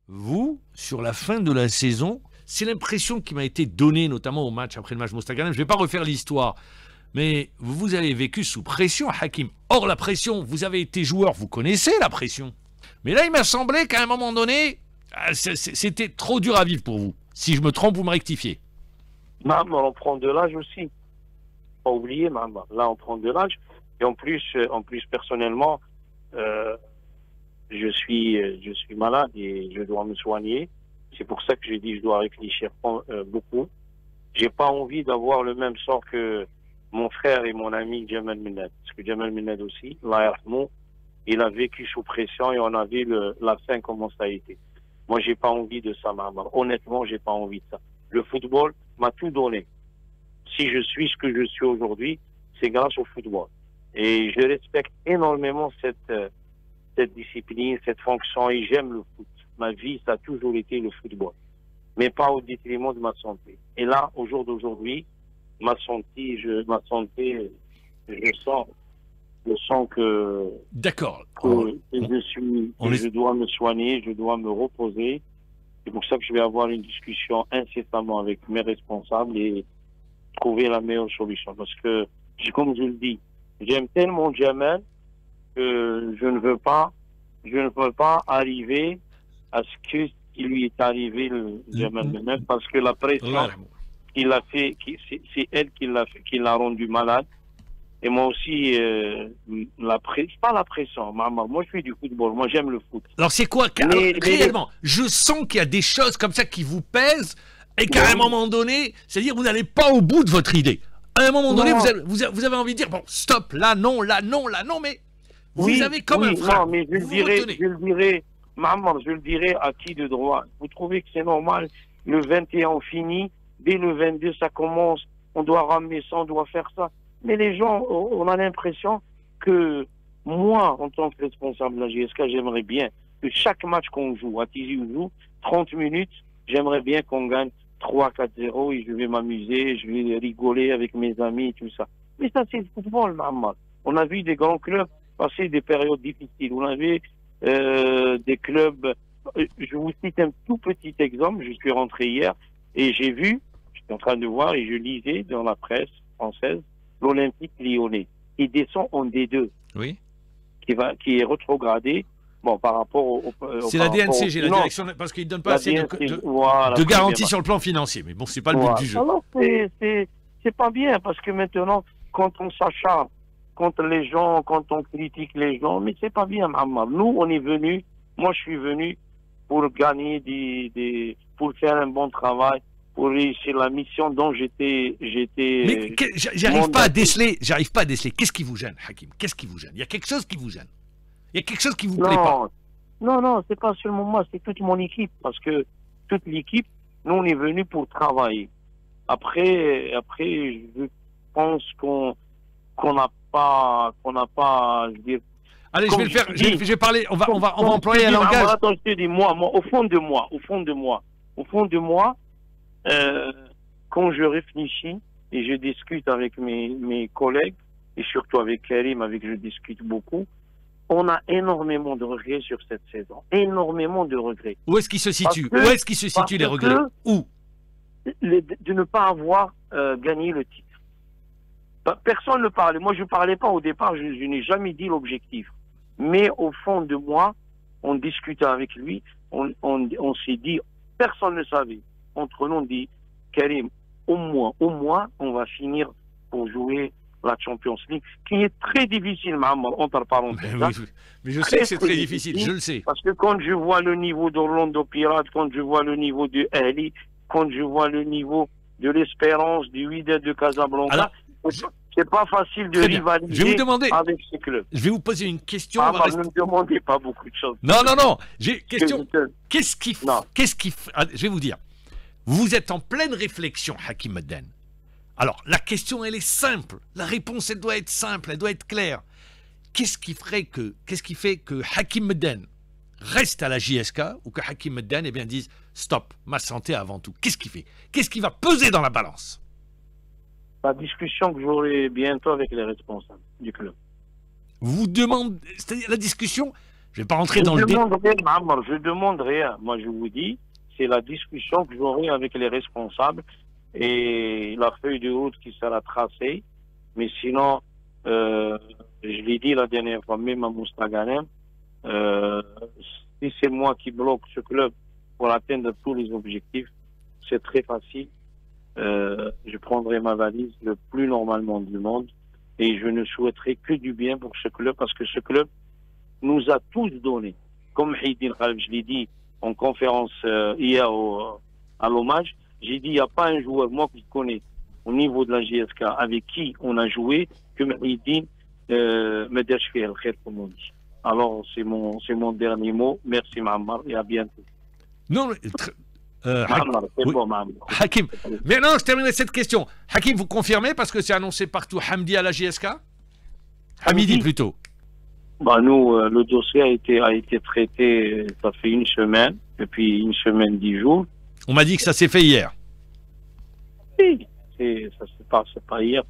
vous, sur la fin de la saison, c'est l'impression qui m'a été donnée, notamment au match, après le match Mostaganem. Je ne vais pas refaire l'histoire, mais vous avez vécu sous pression, Hakim. Or, la pression, vous avez été joueur, vous connaissez la pression. Mais là, il m'a semblé qu'à un moment donné, c'était trop dur à vivre pour vous. Si je me trompe, vous me rectifiez. Maman, on prend de l'âge aussi. Pas oublier, maman. Là, on prend de l'âge. Et en plus personnellement, je suis malade et je dois me soigner. C'est pour ça que j'ai dit que je dois réfléchir beaucoup. J'ai pas envie d'avoir le même sort que mon frère et mon ami Jamal Minad. Parce que Jamal Minad aussi, il a vécu sous pression et on a vu la fin comment ça a été. Moi, j'ai pas envie de ça, maman. Honnêtement, j'ai pas envie de ça. Le football m'a tout donné. Si je suis ce que je suis aujourd'hui, c'est grâce au football. Et je respecte énormément cette discipline, cette fonction, et j'aime le foot. Ma vie, ça a toujours été le football. Mais pas au détriment de ma santé. Et là, au jour d'aujourd'hui, ma santé, je sens que... D'accord. Je dois me soigner, je dois me reposer. C'est pour ça que je vais avoir une discussion incessamment avec mes responsables et trouver la meilleure solution. Parce que, comme je le dis, j'aime tellement Jamal que je ne veux pas arriver à ce qui lui est arrivé, le Jamal Benel, parce que la pression qu'il a fait, c'est elle qui l'a rendu malade. Et moi aussi, pas la pression. Moi, je fais du football. Moi, j'aime le foot. Alors, c'est quoi réellement? Je sens qu'il y a des choses comme ça qui vous pèsent et qu'à un moment donné, c'est-à-dire vous n'allez pas au bout de votre idée. À un moment donné, vous avez envie de dire, bon, stop, là, non, mais vous avez comme un frein. Non, mais je le dirai à qui de droit? Vous trouvez que c'est normal? Le 21, on finit. Dès le 22, ça commence. On doit ramener ça, on doit faire ça. Mais les gens, on a l'impression que moi, en tant que responsable de la GSK, j'aimerais bien que chaque match qu'on joue, à Tizi Ouzou, 30 minutes, j'aimerais bien qu'on gagne 3-4-0 et je vais m'amuser, je vais rigoler avec mes amis et tout ça. Mais ça, c'est le football, maman. On a vu des grands clubs passer des périodes difficiles. On a vu des clubs... Je vous cite un tout petit exemple. Je suis rentré hier et j'étais en train de voir et je lisais dans la presse française l'Olympique lyonnais. Il descend en D2. Oui. Qui est rétrogradé. Bon, par rapport c'est la DNCG, la direction, parce qu'ils ne donnent pas assez de garanties sur le plan financier. Mais bon, c'est pas le but du jeu. Alors, c'est pas bien, parce que maintenant, quand on s'acharne contre les gens, quand on critique les gens, mais c'est pas bien, maman. Nous, moi, je suis venu pour gagner pour faire un bon travail, pour réussir la mission dont j'étais. Mais j'arrive pas à déceler. Qu'est-ce qui vous gêne, Hakim? Qu'est-ce qui vous gêne? Il y a quelque chose qui vous gêne. Il y a quelque chose qui vous plaît pas. Non, c'est pas seulement moi, c'est toute mon équipe. Parce que toute l'équipe, nous, on est venu pour travailler. Après, je pense qu'on n'a pas, je veux dire. Allez, je vais le faire. Je vais parler. On va employer un langage. Attends, je te dis, moi, au fond de moi, quand je réfléchis et je discute avec mes collègues et surtout avec Karim, avec qui je discute beaucoup. On a énormément de regrets sur cette saison. Énormément de regrets. Où est-ce qu'ils se situent? Où est-ce qu'ils se situent les regrets? Où? De ne pas avoir gagné le titre. Personne ne parlait. Moi, je ne parlais pas au départ. Je n'ai jamais dit l'objectif. Mais au fond de moi, on discutait avec lui. On s'est dit, personne ne savait. Entre nous, on dit, Karim, au moins, on va finir pour jouer la Champions League, qui est très difficile, entre parenthèses. Mais je sais que c'est très difficile, je le sais. Parce que quand je vois le niveau d'Orlando Pirates, quand je vois le niveau du Ahly, quand je vois le niveau de l'Espérance, du Wydad de Casablanca, c'est pas facile de rivaliser avec ces clubs. Je vais vous poser une question. Ne me demandez pas beaucoup de choses. Non. J'ai question. Qu'est-ce qui... Je vais vous dire. Vous êtes en pleine réflexion, Hakim Medden. Alors, la question, elle est simple. La réponse, elle doit être simple, elle doit être claire. Qu'est-ce qui fait que Hakim Medden reste à la JSK ou que Hakim Medden dise stop, ma santé avant tout? Qu'est-ce qui fait? Qu'est-ce qui va peser dans la balance? La discussion que j'aurai bientôt avec les responsables du club. Vous demandez, c'est-à-dire la discussion, Je ne vais pas rentrer dans le débat. Je demande rien. Moi, je vous dis, c'est la discussion que j'aurai avec les responsables et la feuille de route qui sera tracée. Mais sinon, je l'ai dit la dernière fois, même à Moustaganem, si c'est moi qui bloque ce club pour atteindre tous les objectifs, c'est très facile. Je prendrai ma valise le plus normalement du monde et je ne souhaiterai que du bien pour ce club parce que ce club nous a tous donné. Comme Haïdine Khalif, je l'ai dit en conférence hier à l'hommage, j'ai dit il n'y a pas un joueur, moi qui connais au niveau de la JSK, avec qui on a joué, que Haïdine me dèche fait le khair, comme on dit. Alors c'est mon dernier mot. Merci Mahammar et à bientôt. Non, Hakim, mais non, je terminerai cette question. Hakim, vous confirmez parce que c'est annoncé partout Hamdi à la JSK? Hamidi plutôt. Bah nous, le dossier a été traité, ça fait une semaine, depuis une semaine, 10 jours. On m'a dit que ça s'est fait hier. Oui, c'est pas hier,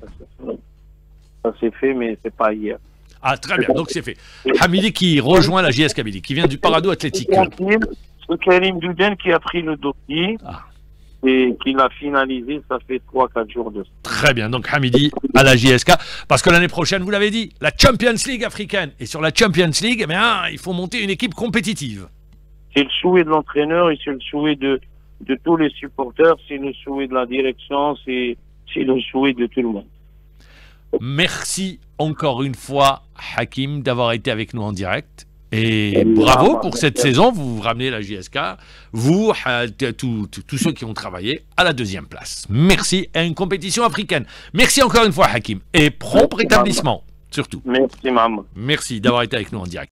ça s'est fait, mais c'est pas hier. Ah, très bien, donc c'est fait. Hamidi qui rejoint la JS Kabylie, qui vient du Parado Athletic Club. C'est Karim Douden qui a pris le dossier et qui l'a finalisé, ça fait 3-4 jours de ça. Très bien, donc Hamidi à la JSK, parce que l'année prochaine, vous l'avez dit, la Champions League africaine. Et sur la Champions League, eh bien, il faut monter une équipe compétitive. C'est le souhait de l'entraîneur et c'est le souhait de tous les supporters, c'est le souhait de la direction, c'est le souhait de tout le monde. Merci encore une fois, Hakim, d'avoir été avec nous en direct. Et bravo pour cette saison, vous ramenez la JSK, vous, tous ceux qui ont travaillé, à la 2e place. Merci à une compétition africaine. Merci encore une fois, Hakim. Et prompt rétablissement, surtout. Merci, maman. Merci d'avoir été avec nous en direct.